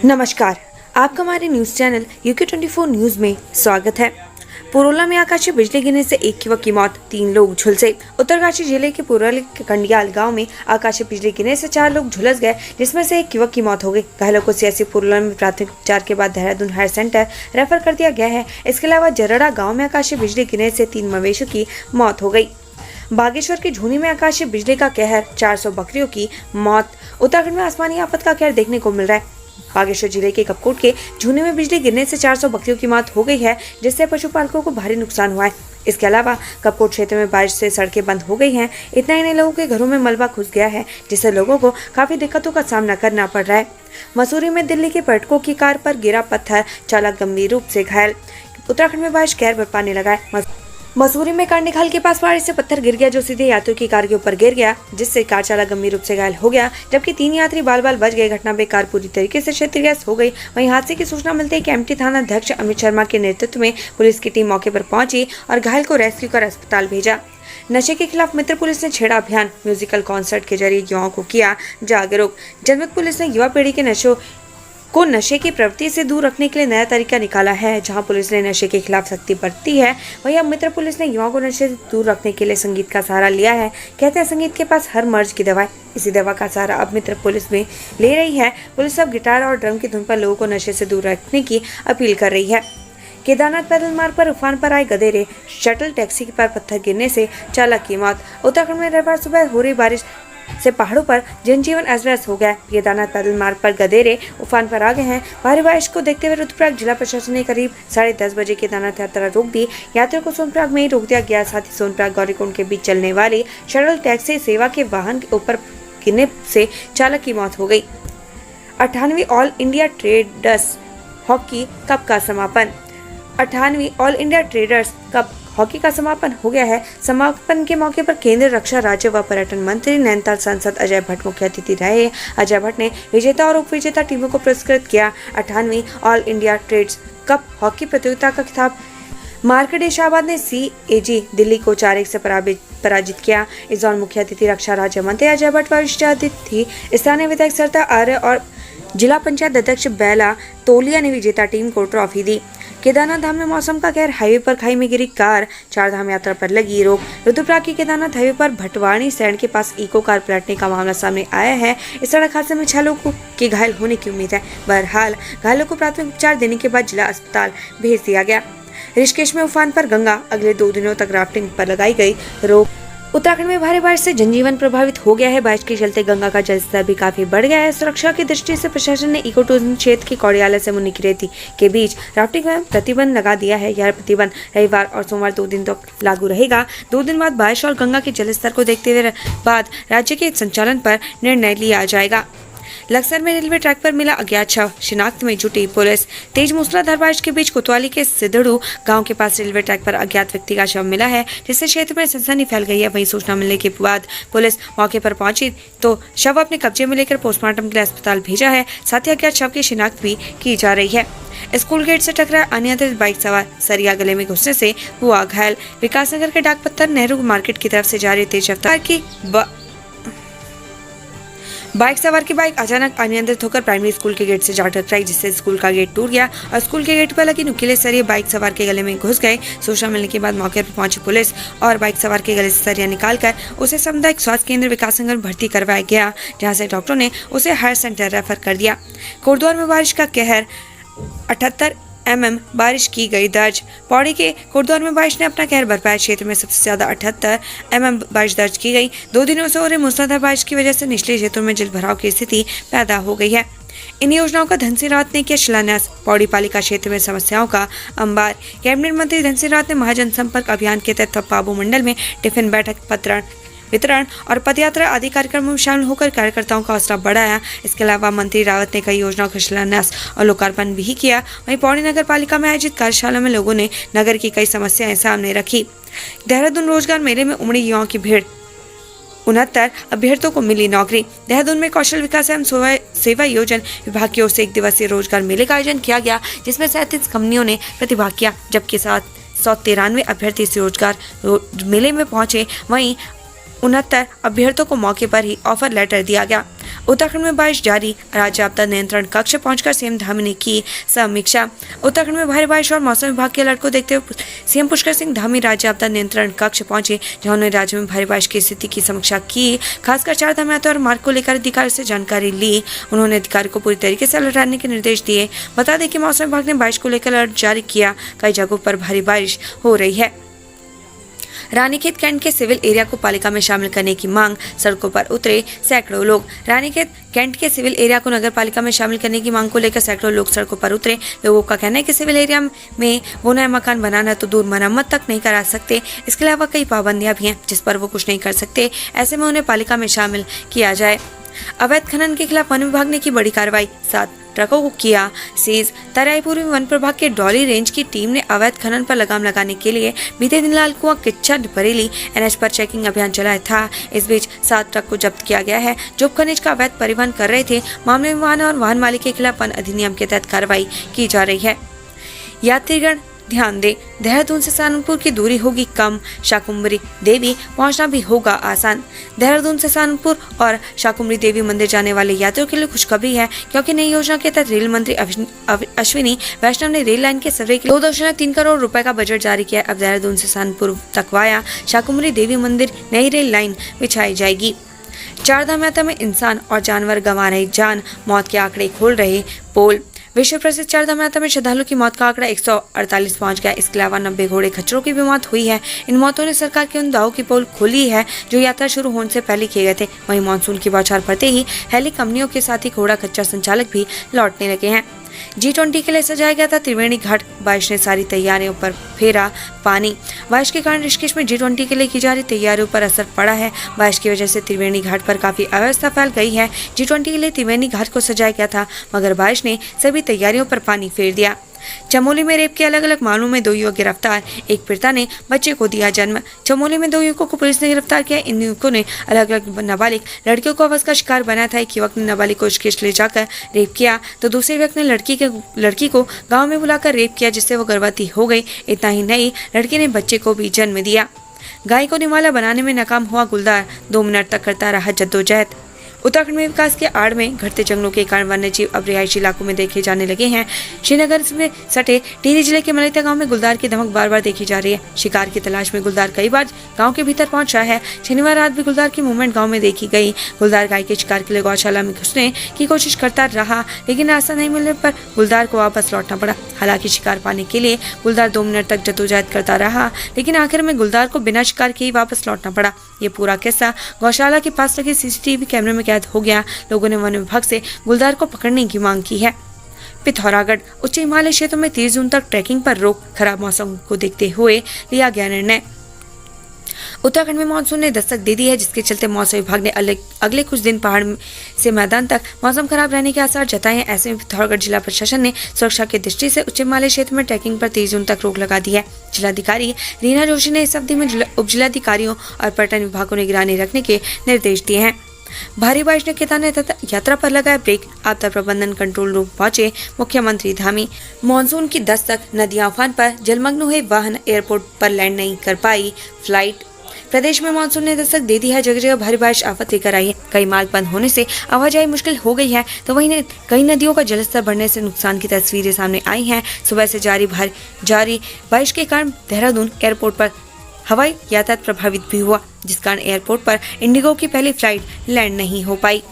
नमस्कार, आपका हमारे न्यूज चैनल UK24 न्यूज में स्वागत है। पुरोला में आकाशीय बिजली गिरने से एक युवक की मौत, 3 लोग झुलसे। उत्तरकाशी जिले के पुरोला के कंडियाल गांव में आकाशीय बिजली गिरने से 4 लोग झुलस गए, जिसमें से एक युवक की मौत हो गई। घायलों को सीएससी पुरोला में प्राथमिक उपचार के बाद देहरादून हायर सेंटर रेफर कर दिया गया है। इसके अलावा जरड़ा गाँव में आकाशीय बिजली गिरने से 3 मवेशियों की मौत हो गई। बागेश्वर के झूनी में आकाशीय बिजली का कहर, 400 बकरियों की मौत। उत्तराखंड में आसमानी आफत का कहर देखने को मिल रहा है। बागेश्वर जिले के कपकोट के झूने में बिजली गिरने से 400 बकरियों की मौत हो गई है, जिससे पशुपालकों को भारी नुकसान हुआ है। इसके अलावा कपकोट क्षेत्र में बारिश से सड़कें बंद हो गई हैं। इतना ही नहीं, लोगों के घरों में मलबा घुस गया है, जिससे लोगों को काफी दिक्कतों का सामना करना पड़ रहा है। मसूरी में दिल्ली के पर्यटकों की कार पर गिरा पत्थर, चालक गंभीर रूप से घायल। उत्तराखंड में बारिश कहर बरपाने लगा है। मसूरी में कार्निखाल के पास बारिश से पत्थर गिर गया, जो सीधे यात्रियों की कार के ऊपर गिर गया, जिससे कार चालक गंभीर रूप से घायल हो गया, जबकि 3 यात्री बाल बाल बच गए। घटना में कार पूरी तरीके से क्षतिग्रस्त हो गई। वहीं हादसे की सूचना मिलते ही एमटी थाना अध्यक्ष अमित शर्मा के नेतृत्व में पुलिस की टीम मौके पर पहुंची और घायल को रेस्क्यू कर अस्पताल भेजा। नशे के खिलाफ मित्र पुलिस ने छेड़ा अभियान, म्यूजिकल कॉन्सर्ट के जरिए युवाओं को किया जागरूक। जनपद पुलिस ने युवा पीढ़ी के नशे की प्रवृत्ति से दूर रखने के लिए नया तरीका निकाला है। जहां पुलिस ने नशे के खिलाफ सख्ती बरती है, वहीं अब मित्र पुलिस ने युवाओं को नशे से दूर रखने के लिए संगीत का सहारा लिया है। कहते हैं संगीत के पास हर मर्ज की दवा है। इसी दवा का सहारा अब मित्र पुलिस में ले रही है। पुलिस अब गिटार और ड्रम की धुन पर लोगों को नशे से दूर रखने की अपील कर रही है। केदारनाथ पैदल मार्ग पर उफान पर आए गधेरे, शटल टैक्सी पर पत्थर गिरने से चालक की मौत। उत्तराखंड में रविवार सुबह हो रही बारिश से पहाड़ों पर जनजीवन अस्त-व्यस्त हो गया। केदारनाथ पैदल मार्ग पर गधेरे उफान पर आ गए हैं। भारी बारिश को देखते हुए रुद्रप्रयाग जिला प्रशासन ने करीब 10:30 बजे केदारनाथ यात्रा रोक दी। यात्रियों को सोनप्रयाग में ही रोक दिया गया। साथ ही सोनप्रयाग गौरीकुंड के बीच चलने वाली शटल टैक्सी सेवा के वाहन के ऊपर गिरने से चालक की मौत हो गई। 98वीं all India traders hockey cup का समापन। 98वीं all India traders cup hockey का समापन हो गया है। समापन के मौके पर केंद्रीय रक्षा राज्य व पर्यटन मंत्री नैनीताल सांसद अजय भट्ट मुख्य अतिथि रहे। अजय भट्ट ने विजेता और उपविजेता टीमों को पुरस्कृत किया। 98वीं all India trades cup hockey प्रतियोगिता का खिताब मार्कंडेय शाहबाद ने CAG दिल्ली को 4-1 से पराजित किया। इस दौरान मुख्य अतिथि रक्षा राज्य मंत्री अजय भट्ट, वरिष्ठ अतिथि स्थानीय विधायक सरता आर्य और जिला पंचायत अध्यक्ष बेला तोलिया ने विजेता टीम को ट्रॉफी दी। केदारनाथ धाम में मौसम का कहर, हाईवे पर खाई में गिरी कार, 4 धाम यात्रा पर लगी रोक। रुद्रप्रयाग के केदारनाथ हाईवे पर भटवाणी सैंड के पास इको कार पलटने का मामला सामने आया है। इस सड़क हादसे में 6 लोगों के घायल होने की उम्मीद है। बहरहाल घायलों को प्राथमिक उपचार देने के बाद जिला अस्पताल भेज दिया गया। ऋषिकेश में उफान पर गंगा, अगले 2 दिनों तक राफ्टिंग पर लगाई गई रोक। उत्तराखंड में भारी बारिश से जनजीवन प्रभावित हो गया है। बारिश के चलते गंगा का जलस्तर भी काफी बढ़ गया है। सुरक्षा की दृष्टि से प्रशासन ने इको टूरिज्म क्षेत्र के कौड़ियाला से मुन्नी की रेती के बीच राफ्टिंग में प्रतिबंध लगा दिया है। यह प्रतिबंध रविवार और सोमवार 2 दिन तक लागू रहेगा। 2 दिन बाद बारिश और गंगा के जलस्तर को देखते हुए बाद राज्य के संचालन पर निर्णय लिया जाएगा। लक्सर में रेलवे ट्रैक पर मिला अज्ञात शव, शिनाख्त में जुटी पुलिस। तेज मूसलाधार बारिश के बीच कोतवाली के सिद्धड़ू गांव के पास रेलवे ट्रैक पर अज्ञात व्यक्ति का शव मिला है, जिससे क्षेत्र में सनसनी फैल गई है। वहीं सूचना मिलने के बाद पुलिस मौके पर पहुंची तो शव अपने कब्जे में लेकर पोस्टमार्टम के लिए अस्पताल भेजा है। साथ ही अज्ञात शव की शिनाख्त भी की जा रही है। स्कूल गेट से टकराया अनियंत्रित बाइक सवार, सरिया गले में घुसने से हुआ घायल। विकासनगर के डाक पत्थर नेहरू मार्केट की तरफ से जा रही तेज रफ्तार की बाइक सवार की बाइक अचानक अनियंत्रित होकर प्राइमरी स्कूल के गेट से जा टकराई, जिससे स्कूल का गेट टूट गया और स्कूल के गेट पर लगी नुकीले सरिये बाइक सवार के गले में घुस गए। सूचना मिलने के बाद मौके पर पहुंची पुलिस और बाइक सवार के गले से सरिया निकालकर उसे सामुदायिक स्वास्थ्य केंद्र विकासनगर में भर्ती करवाया गया, जहां से डॉक्टरों ने उसे हायर सेंटर रेफर कर दिया। कोटद्वार में बारिश का कहर, 78 mm बारिश की गई दर्ज। पौड़ी के कोटद्वार में बारिश ने अपना कहर बरपाया। क्षेत्र में सबसे ज्यादा 78 mm बारिश दर्ज की गई। 2 दिनों से हो रही मूसलाधार बारिश की वजह से निचले क्षेत्रों में जल भराव की स्थिति पैदा हो गई है। इन योजनाओं का धन सिंह रावत ने किया शिलान्यास। पौड़ी पालिका क्षेत्र में समस्याओं का अंबार। कैबिनेट मंत्री धन सिंह रावत ने महाजन संपर्क अभियान के तहत पाबू मंडल में टिफिन बैठक वितरण और पदयात्रा आदि कार्यक्रमों में शामिल होकर कार्यकर्ताओं का हौसला बढ़ाया। इसके अलावा मंत्री रावत ने कई योजनाओं का शिलान्यास और लोकार्पण भी किया। वहीं पौड़ी नगर पालिका में आयोजित कार्यशाला में लोगों ने नगर की कई समस्याएं सामने रखी। देहरादून रोजगार मेले में उमड़ी युवाओं की भीड़, 69 अभ्यर्थियों को मिली नौकरी। देहरादून में कौशल विकास एवं सेवा योजन विभाग की ओर से 1 दिवसीय रोजगार मेले का आयोजन किया गया, जिसमें 37 कंपनियों ने प्रतिभाग किया, जबकि 193 अभ्यर्थी इस रोजगार मेले में पहुंचे। वहीं 69 अभ्यर्थियों को मौके पर ही ऑफर लेटर दिया गया। उत्तराखंड में बारिश जारी, राज्य आपदा नियंत्रण कक्ष पहुंचकर सीएम धामी ने की समीक्षा। उत्तराखंड में भारी बारिश और मौसम विभाग के अलर्ट को देखते हुए सीएम पुष्कर सिंह धामी राज्य आपदा नियंत्रण कक्ष पहुंचे, जहां उन्होंने राज्य में भारी बारिश की स्थिति की समीक्षा की। खासकर चार धाम यात्रा और मार्ग को लेकर अधिकारियों से जानकारी ली। उन्होंने अधिकारियों को पूरी तरीके से अलर्ट रहने के निर्देश दिए। बता दें कि मौसम विभाग ने बारिश को लेकर अलर्ट जारी किया। कई जगहों पर भारी बारिश हो रही है। रानीखेत कैंट के सिविल एरिया को पालिका में शामिल करने की मांग, सड़कों पर उतरे सैकड़ों लोग। रानीखेत कैंट के सिविल एरिया को नगर पालिका में शामिल करने की मांग को लेकर सैकड़ों लोग सड़कों पर उतरे। लोगों का कहना है कि सिविल एरिया में वो नया मकान बनाना तो दूर मरम्मत तक नहीं करा सकते, इसके अलावा कई पाबंदियां भी हैं जिस पर वो कुछ नहीं कर सकते। ऐसे में उन्हें पालिका में शामिल किया जाए। अवैध खनन के खिलाफ वन विभाग ने की बड़ी कार्रवाई, 7 ट्रकों को किया सीज। तराईपुर में वन प्रभाग के डॉली रेंज की टीम ने अवैध खनन पर लगाम लगाने के लिए बीते दिन लाल कुआं किच्चा बरेली एनएच पर चेकिंग अभियान चलाया था। इस बीच 7 ट्रक को जब्त किया गया है जो खनिज का अवैध परिवहन कर रहे थे। मामले में वाहन और वाहन मालिक के खिलाफ वन अधिनियम के तहत कार्रवाई की जा रही है। यात्रीगण ध्यान दें, देहरादून से सहारनपुर की दूरी होगी कम, शाकुंभरी देवी पहुंचना भी होगा आसान। देहरादून से सहारनपुर और शाकुंभरी देवी मंदिर जाने वाले यात्रियों के लिए खुशखबरी है, क्योंकि नई योजना के तहत रेल मंत्री अश्विनी वैष्णव ने रेल लाइन के सर्वे के लिए 2.3 करोड़ रुपए का बजट जारी किया। अब देहरादून से सहारनपुर तक वाया शाकुंभरी देवी मंदिर नई रेल लाइन बिछाई जाएगी। चारधाम यात्रा में इंसान और जानवर गंवा रहे जान, मौत के आंकड़े खोल रहे पोल। विश्व प्रसिद्ध चारधाम यात्रा में श्रद्धालुओं की मौत का आंकड़ा 148 पहुंच गया। इसके अलावा 90 घोड़े खच्चरों की भी मौत हुई है। इन मौतों ने सरकार के उन दावों की पोल खोली है जो यात्रा शुरू होने से पहले किए गए थे। वहीं मानसून की बौछार पड़ते ही हेली कंपनियों के साथ ही घोड़ा खच्चर संचालक भी लौटने लगे हैं। G20 के लिए सजाया गया था त्रिवेणी घाट, बारिश ने सारी तैयारियों पर फेरा पानी। बारिश के कारण ऋषिकेश में G20 के लिए की जा रही तैयारियों पर असर पड़ा है। बारिश की वजह से त्रिवेणी घाट पर काफी अव्यवस्था फैल गई है। G20 के लिए त्रिवेणी घाट को सजाया गया था, मगर बारिश ने सभी तैयारियों पर पानी फेर दिया। चमोली में रेप के अलग अलग मामलों में 2 युवक गिरफ्तार, एक पीड़िता ने बच्चे को दिया जन्म। चमोली में 2 युवकों को पुलिस ने गिरफ्तार किया। इन युवकों ने अलग अलग नाबालिग लड़कियों को अवध का शिकार बनाया था। एक युवक ने नाबालिग को ऋषिकेश ले जाकर रेप किया, तो दूसरे व्यक्ति ने लड़की को गाँव में बुलाकर रेप किया, जिससे वो गर्भवती हो गई। इतना ही नहीं, लड़की ने बच्चे को भी जन्म दिया। गाय को निवाला बनाने में नाकाम हुआ गुलदार, 2 मिनट तक करता रहा जद्दोजहद। उत्तराखंड में विकास के आड़ में घटते जंगलों के कारण वन्य जीव अब रिहायशी इलाकों में देखे जाने लगे हैं। श्रीनगर में सटे टिहरी जिले के मलिता गांव में गुलदार की धमक बार बार देखी जा रही है। शिकार की तलाश में गुलदार कई बार गांव के भीतर पहुंचा है। शनिवार रात भी गुलदार की मूवमेंट गांव में देखी गई। गुलदार गाय के शिकार के लिए गौशाला में घुसने की कोशिश करता रहा, लेकिन रास्ता नहीं मिलने पर गुलदार को वापस लौटना पड़ा। हालांकि शिकार पाने के लिए गुलदार 2 मिनट तक जद्दोजहद करता रहा, लेकिन आखिर में गुलदार को बिना शिकार के ही वापस लौटना पड़ा। ये पूरा किस्सा गौशाला के पास लगे CCTV कैमरे में कैद हो गया। लोगों ने वन विभाग से गुलदार को पकड़ने की मांग की है। पिथौरागढ़ उच्च हिमालय क्षेत्र में 30 जून तक ट्रैकिंग पर रोक, खराब मौसम को देखते हुए लिया गया निर्णय। उत्तराखंड में मानसून ने दस्तक दे दी है, जिसके चलते मौसम विभाग ने अगले कुछ दिन पहाड़ से मैदान तक मौसम खराब रहने के आसार जताए हैं। ऐसे में पिथौरागढ़ जिला प्रशासन ने सुरक्षा की दृष्टि से उच्च हिमालय क्षेत्र में ट्रैकिंग पर 30 जून तक रोक लगा दी है। जिलाधिकारी रीना जोशी ने इस अवधि में उप जिलाधिकारियों और पर्यटन विभाग को निगरानी रखने के निर्देश दिए हैं। भारी बारिश ने केदारनाथ यात्रा पर लगाया ब्रेक, आपदा प्रबंधन कंट्रोल रूम पहुंचे मुख्यमंत्री धामी। मानसून की दस्तक, नदियां उफान पर, जलमग्न हुए वाहन, एयरपोर्ट पर लैंड नहीं कर पाई फ्लाइट। प्रदेश में मानसून ने दस्तक दे दी है। जगह जगह भारी बारिश आफत लेकर आई है। कई मार्ग बंद होने से आवाजाही मुश्किल हो गई है, तो वहीं कई नदियों का जलस्तर बढ़ने से नुकसान की तस्वीरें सामने आई हैं। सुबह से जारी बारिश के कारण देहरादून एयरपोर्ट पर हवाई यातायात प्रभावित भी हुआ, जिस कारण एयरपोर्ट पर इंडिगो की पहली फ्लाइट लैंड नहीं हो पाई।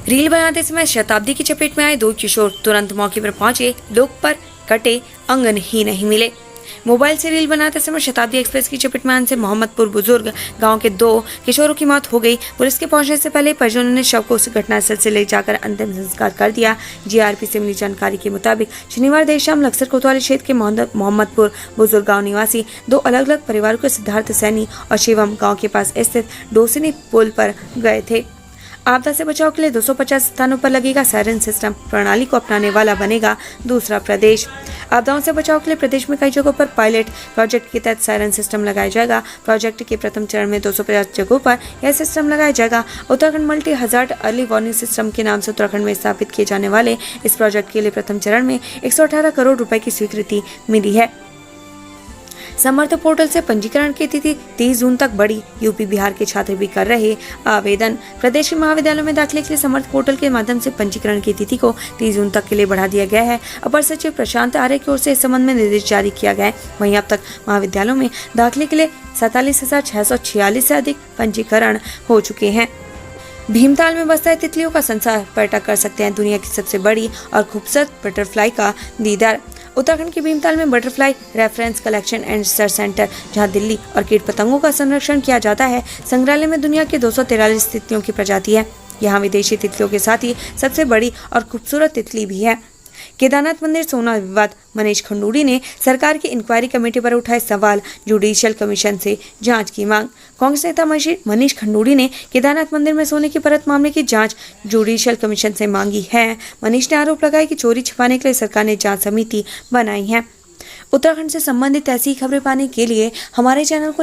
रील बनाते समय शताब्दी की चपेट में आए 2 किशोर, तुरंत मौके पर पहुंचे, लोग पर कटे अंगन ही नहीं मिले। मोबाइल से रील बनाते समय शताब्दी एक्सप्रेस की चपेट में आने से मोहम्मदपुर बुजुर्ग गांव के 2 किशोरों की मौत हो गई। पुलिस के पहुंचने से पहले परिजनों ने शव को उस घटनास्थल से ले जाकर अंतिम संस्कार कर दिया। GRP से मिली जानकारी के मुताबिक शनिवार देर शाम लक्सर कोतवाली क्षेत्र के मोहम्मदपुर बुजुर्ग गाँव निवासी 2 अलग अलग परिवारों के सिद्धार्थ सैनी और शिवम गाँव के पास स्थित डोसिनी पुल पर गए थे। आपदा से बचाव के लिए 250 स्थानों पर लगेगा सायरन सिस्टम, प्रणाली को अपनाने वाला बनेगा दूसरा प्रदेश। आपदाओं से बचाव के लिए प्रदेश में कई जगहों पर पायलट प्रोजेक्ट के तहत सायरन सिस्टम लगाया जाएगा। प्रोजेक्ट के प्रथम चरण में 250 जगहों पर यह सिस्टम लगाया जाएगा। Uttarakhand multi hazard early warning system के नाम से उत्तराखंड में स्थापित किए जाने वाले इस प्रोजेक्ट के लिए प्रथम चरण में 118 करोड़ रुपए की स्वीकृति मिली है। समर्थ पोर्टल से पंजीकरण की तिथि 30 जून तक बढ़ी। यूपी बिहार के छात्र भी कर रहे आवेदन। प्रदेश के महाविद्यालयों में दाखिले के लिए समर्थ पोर्टल के माध्यम से पंजीकरण की तिथि को 30 जून तक के लिए बढ़ा दिया गया है। अपर सचिव प्रशांत आर्य की ओर से इस संबंध में निर्देश जारी किया गया है। वहीं अब तक महाविद्यालयों में दाखिले के लिए 47,646 से अधिक पंजीकरण हो चुके हैं। भीमताल में बसता है तितलियों का संसार, पर्यटक कर सकते हैं दुनिया की सबसे बड़ी और खूबसूरत बटरफ्लाई का दीदार। उत्तराखंड के भीमताल में butterfly reference collection and research centre, जहां दिल्ली और कीट पतंगों का संरक्षण किया जाता है। संग्रहालय में दुनिया के 243 तितलियों की प्रजाति है। यहाँ विदेशी तितलियों के साथ ही सबसे बड़ी और खूबसूरत तितली भी है। केदारनाथ मंदिर सोना विवाद, मनीष खंडूड़ी ने सरकार की इंक्वायरी कमेटी पर उठाए सवाल, जुडिशियल कमीशन से जांच की मांग। कांग्रेस नेता मनीष खंडूड़ी ने केदारनाथ मंदिर में सोने की परत मामले की जांच जुडिशियल कमीशन से मांगी है। मनीष ने आरोप लगाया कि चोरी छिपाने के लिए सरकार ने जांच समिति बनाई है। उत्तराखंड से संबंधित ऐसी खबरें पाने के लिए हमारे चैनल को